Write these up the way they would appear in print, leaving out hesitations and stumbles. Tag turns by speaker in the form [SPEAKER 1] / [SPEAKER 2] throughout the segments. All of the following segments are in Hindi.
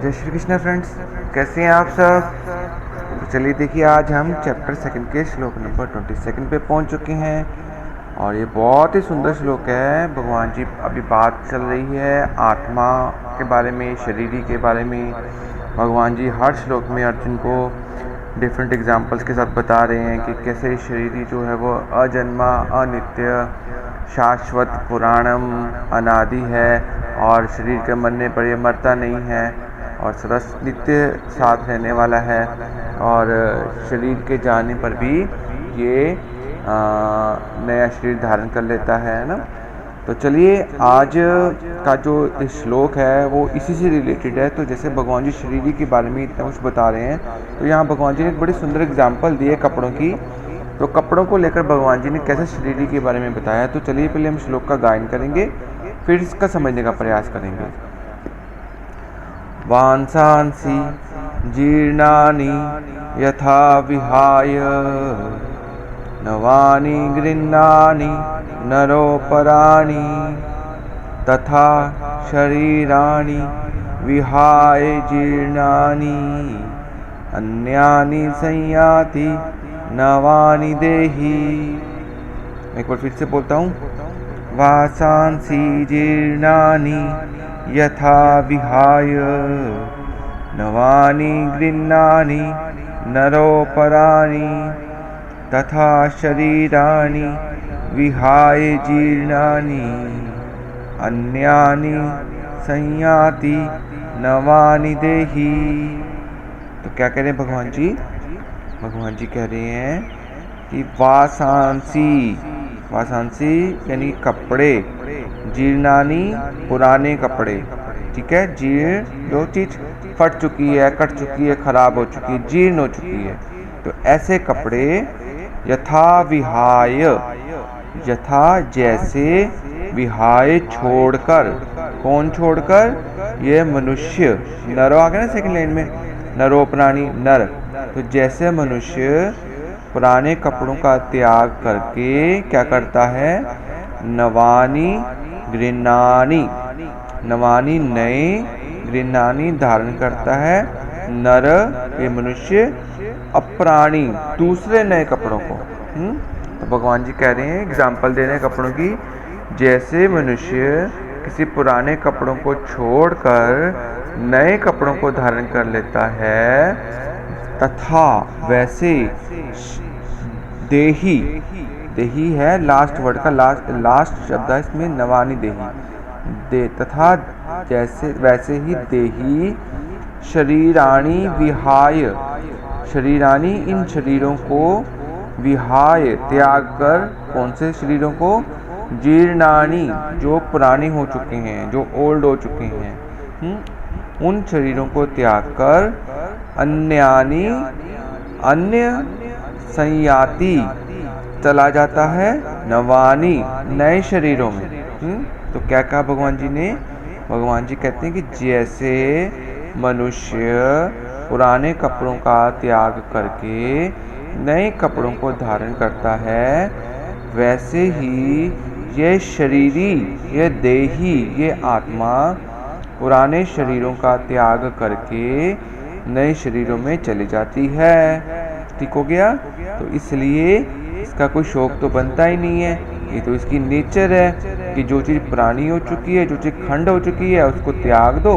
[SPEAKER 1] जय श्री कृष्ण फ्रेंड्स, कैसे हैं आप सब। तो चलिए देखिए, आज हम चैप्टर सेकंड के श्लोक नंबर 22 पे पहुंच चुके हैं और ये बहुत ही सुंदर श्लोक है। भगवान जी अभी बात चल रही है आत्मा के बारे में, शरीरी के बारे में। भगवान जी हर श्लोक में अर्जुन को डिफरेंट एग्जाम्पल्स के साथ बता रहे हैं कि कैसे शरीरी जो है वो अजन्मा, अनित्य, शाश्वत, पुराणम, अनादि है और शरीर के मरने पर ये मरता नहीं है और सदा नित्य साथ रहने वाला है और शरीर के जाने पर भी ये नया शरीर धारण कर लेता है ना। तो चलिए, आज का जो श्लोक है वो इसी से रिलेटेड है। तो जैसे भगवान जी शरीर के बारे में इतना कुछ बता रहे हैं, तो यहाँ भगवान जी ने एक बड़ी सुंदर एग्जाम्पल दी है कपड़ों की। तो कपड़ों को लेकर भगवान जी ने कैसे शरीर के बारे में बताया। तो चलिए पहले हम श्लोक का गायन करेंगे, फिर इसका समझने का प्रयास करेंगे। वांसांसि जीर्णानि यथा विहाय नवानि गृह्णानि नरोपराणि तथा शरीराणि विहाय जीर्णानि अन्यानि संयाति नवानि देहि। एक बार फिर से बोलता हूँ। वासांसि जीर्णानि यथा विहाय नवानि गृह्णानि नरोपराणि तथा शरीराणि विहाय जीर्णानि अन्यानि संयाति नवानि देहि। तो क्या कह रहे हैं भगवान जी? भगवान जी कह रहे हैं कि वासांसी यानी कपड़े, जीर्णानी पुराने कपड़े, ठीक है। जीर्ण जो चीज फट चुकी है, कट चुकी है, खराब हो चुकी है, जीर्ण हो चुकी है, तो ऐसे कपड़े यथा विहाय, यथा जैसे, विहाय छोड़कर। कौन छोड़कर? ये मनुष्य, नरो आ गया ना सेकंड लाइन में, नरो प्राणी नर। तो जैसे मनुष्य पुराने कपड़ों का त्याग करके क्या करता है? नवानी गृह्णानि, नवानी नए, गृह्णानि धारण करता है, नर ये मनुष्य, अप्राणी दूसरे नए कपड़ों को। तो भगवान जी कह रहे हैं, एग्जाम्पल दे रहे हैं कपड़ों की। जैसे मनुष्य किसी पुराने कपड़ों को छोड़कर नए कपड़ों को धारण कर लेता है, तथा वैसे देही, देही है लास्ट वर्ड का, लास्ट शब्द है इसमें, नवानी देही तथा जैसे वैसे ही देही शरीराणि विहाय, शरीराणि इन शरीरों को, विहाय त्याग कर, कौन से शरीरों को? जीर्णानि जो पुराने हो चुके हैं, जो ओल्ड हो चुके हैं, उन शरीरों को त्याग कर अन्यानि, अन्य संयाति चला जाता है, नवानी नए शरीरों में। तो क्या कहा भगवान जी ने? भगवान जी कहते हैं कि जैसे मनुष्य पुराने कपड़ों का त्याग करके नए कपड़ों को धारण करता है, वैसे ही ये शरीरी, ये देही, ये आत्मा पुराने शरीरों का त्याग करके नए शरीरों में चली जाती है। ठीक हो गया? तो इसलिए इसका कोई शौक तो बनता ही नहीं है, ये तो इसकी नेचर है कि जो चीज़ पुरानी हो चुकी है, जो चीज़ खंड हो चुकी है, उसको त्याग दो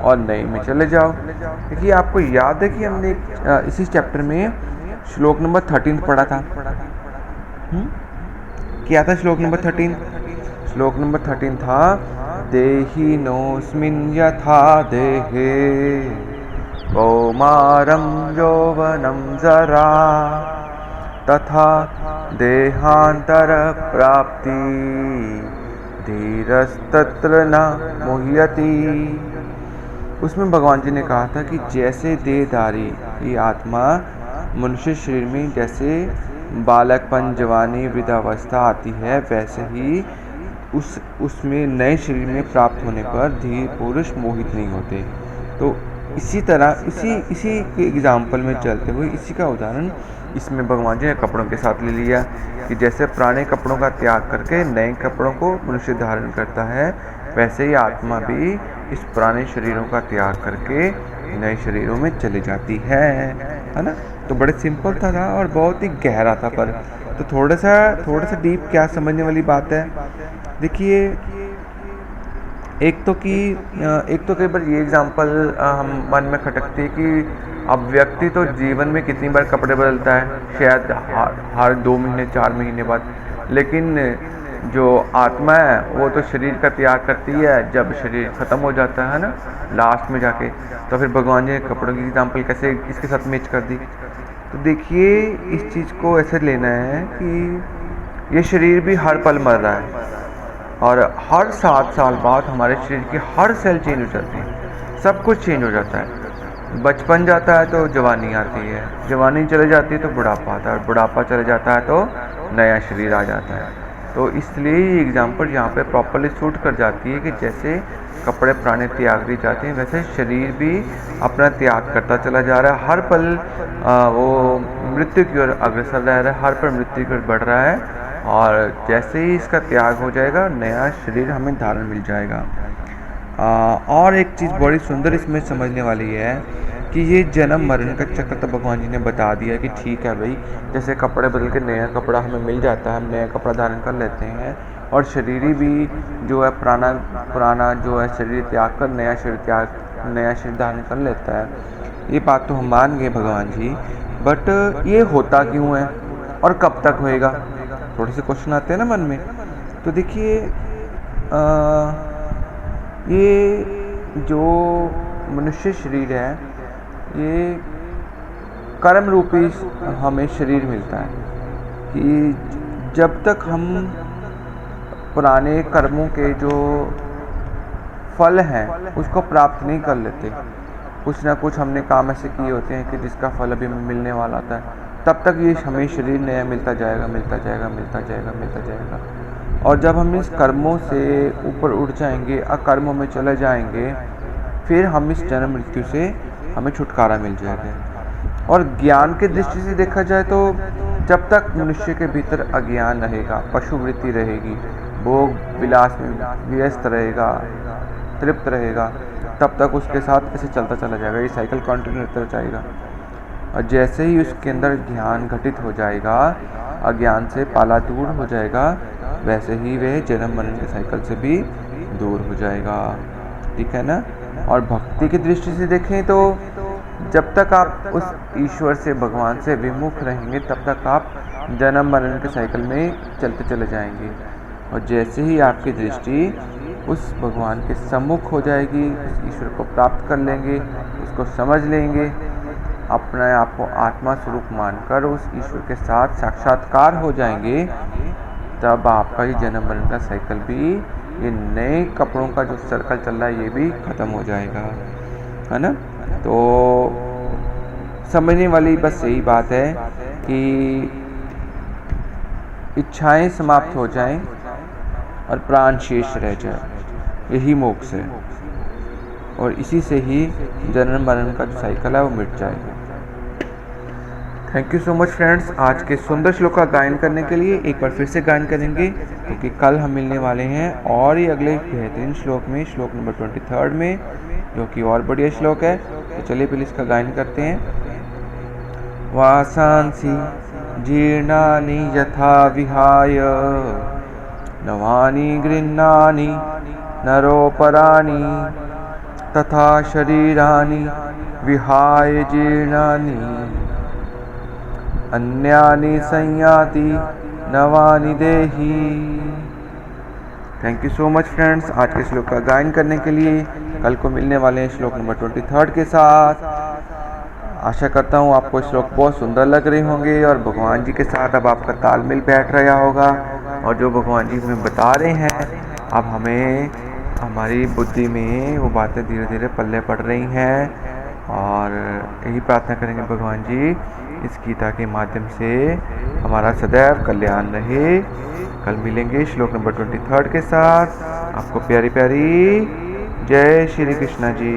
[SPEAKER 1] और नए में चले जाओ। देखिए, आपको याद है कि हमने इसी चैप्टर में श्लोक नंबर 13 पढ़ा था। क्या था श्लोक नंबर 13? श्लोक नंबर 13 था, देहि नोस्मिन् यथा देहे कौमारं यौवनं जरा तथा देहांतर प्राप्ति धीरस्तत्र न मुह्यति। उसमें भगवान जी ने कहा था कि जैसे देहधारी ये आत्मा मनुष्य शरीर में जैसे बालकपन, जवानी, वृद्धावस्था आती है, वैसे ही उसमें नए शरीर में प्राप्त होने पर धीर पुरुष मोहित नहीं होते। तो इसी तरह इसी के एग्जाम्पल में चलते हुए इसी का उदाहरण इसमें भगवान जी ने कपड़ों के साथ ले लिया कि जैसे पुराने कपड़ों का त्याग करके नए कपड़ों को मनुष्य धारण करता है, वैसे ही आत्मा भी इस पुराने शरीरों का त्याग करके नए शरीरों में चली जाती है ना। तो बड़े सिंपल था और बहुत ही गहरा था, पर तो थोड़ा सा डीप क्या समझने वाली बात है। देखिए, एक तो कई बार ये एग्जांपल हम मन में खटकती है कि अब व्यक्ति तो जीवन में कितनी बार कपड़े बदलता है, शायद हर 2 महीने 4 महीने बाद, लेकिन जो आत्मा है वो तो शरीर का त्याग करती है जब शरीर ख़त्म हो जाता है ना, लास्ट में जाके। तो फिर भगवान जी ने कपड़ों की एग्जांपल कैसे इसके साथ मैच कर दी। तो देखिए, इस चीज़ को ऐसे लेना है कि ये शरीर भी हर पल मर रहा है और हर 7 साल बाद हमारे शरीर की हर सेल चेंज हो जाती है, सब कुछ चेंज हो जाता है। बचपन जाता है तो जवानी आती है, जवानी चले जाती है तो बुढ़ापा आता है, बुढ़ापा चले जाता है तो नया शरीर आ जाता है। तो इसलिए ये एग्जाम्पल यहाँ पे प्रॉपरली सूट कर जाती है कि जैसे कपड़े पुराने त्याग दी जाते हैं, वैसे शरीर भी अपना त्याग करता चला जा रहा है। हर पल वो मृत्यु की ओर अग्रसर रह रहा है, हर पल मृत्यु की ओर बढ़ रहा है, और जैसे ही इसका त्याग हो जाएगा नया शरीर हमें धारण मिल जाएगा। और एक चीज़ बड़ी सुंदर इसमें समझने वाली है कि ये जन्म मरण का चक्र तो भगवान जी ने बता दिया कि ठीक है भाई, जैसे कपड़े बदल के नया कपड़ा हमें मिल जाता है, हम नया कपड़ा धारण कर लेते हैं, और शरीर भी जो है पुराना जो है शरीर त्याग कर नया शरीर धारण कर लेता है। ये बात तो हम मान गए भगवान जी, बट ये होता क्यों है और कब तक होएगा, थोड़े से क्वेश्चन आते हैं ना मन में। तो देखिए, ये जो मनुष्य शरीर है, ये कर्म रूपी हमें शरीर मिलता है कि जब तक हम पुराने कर्मों के जो फल हैं उसको प्राप्त नहीं कर लेते, कुछ ना कुछ हमने काम ऐसे किए होते हैं कि जिसका फल अभी हमें मिलने वाला होता है, तब तक ये हमें शरीर नया मिलता जाएगा। और जब हम इस कर्मों से ऊपर उठ जाएंगे, अकर्मों में चले जाएंगे, फिर हम इस जन्म मृत्यु से हमें छुटकारा मिल जाएगा। और ज्ञान की दृष्टि से देखा जाए तो जब तक मनुष्य के भीतर अज्ञान रहेगा, पशु वृत्ति रहेगी, भोग विलास में व्यस्त रहेगा, तृप्त रहेगा, तब तक उसके साथ ऐसे चलता चला जाएगा, ये साइकिल कंटिन्यू होता जाएगा। और जैसे ही उसके अंदर ज्ञान घटित हो जाएगा, अज्ञान से पाला दूर हो जाएगा, वैसे ही वह जन्म मरण के साइकिल से भी दूर हो जाएगा। ठीक है ना। और भक्ति की दृष्टि से देखें तो जब तक आप उस ईश्वर से, भगवान से विमुख रहेंगे, तब तक आप जन्म मरण के साइकिल में चलते चले जाएंगे। और जैसे ही आपकी दृष्टि उस भगवान के सम्मुख हो जाएगी, उस ईश्वर को प्राप्त कर लेंगे, उसको समझ लेंगे, अपने आप को आत्मा स्वरूप मानकर उस ईश्वर के साथ साक्षात्कार हो जाएंगे, तब आपका ये जन्म मरण का साइकिल भी, ये नए कपड़ों का जो सर्कल चल रहा है, ये भी ख़त्म हो जाएगा, है ना। तो समझने वाली बस यही बात है कि इच्छाएं समाप्त हो जाएं और प्राण शेष रह जाए, यही मोक्ष है। और इसी से ही जन्म मरण का जो साइकिल है वो मिट जाएगा। Thank you so much friends, आज के सुंदर श्लोक का गायन करने के लिए। एक बार फिर से गायन करेंगे क्योंकि कल हम मिलने वाले हैं और ये अगले बेहतरीन श्लोक में, श्लोक नंबर 23 में, जो कि और बढ़िया श्लोक है। तो चलिए पहले इसका गायन करते हैं। वासांसि जीर्णानि यथा विहाय नवानि गृह्णानि नरोपराणि तथा शरीराणि विहाय जीर्णानि अन्यानि संयाति नवानि देहि। Thank you so much friends, आज के श्लोक का गायन करने के लिए। कल को मिलने वाले हैं श्लोक नंबर 23 के साथ। आशा करता हूँ आपको श्लोक बहुत सुंदर लग रहे होंगे और भगवान जी के साथ अब आपका तालमेल बैठ रहा होगा। और जो भगवान जी हमें बता रहे हैं, अब हमें हमारी बुद्धि में वो बातें धीरे धीरे पल्ले पड़ रही हैं। और यही प्रार्थना करेंगे भगवान जी इस गीता के माध्यम से हमारा सदैव कल्याण रहे। कल मिलेंगे श्लोक नंबर 23 के साथ। आपको प्यारी प्यारी जय श्री कृष्ण जी।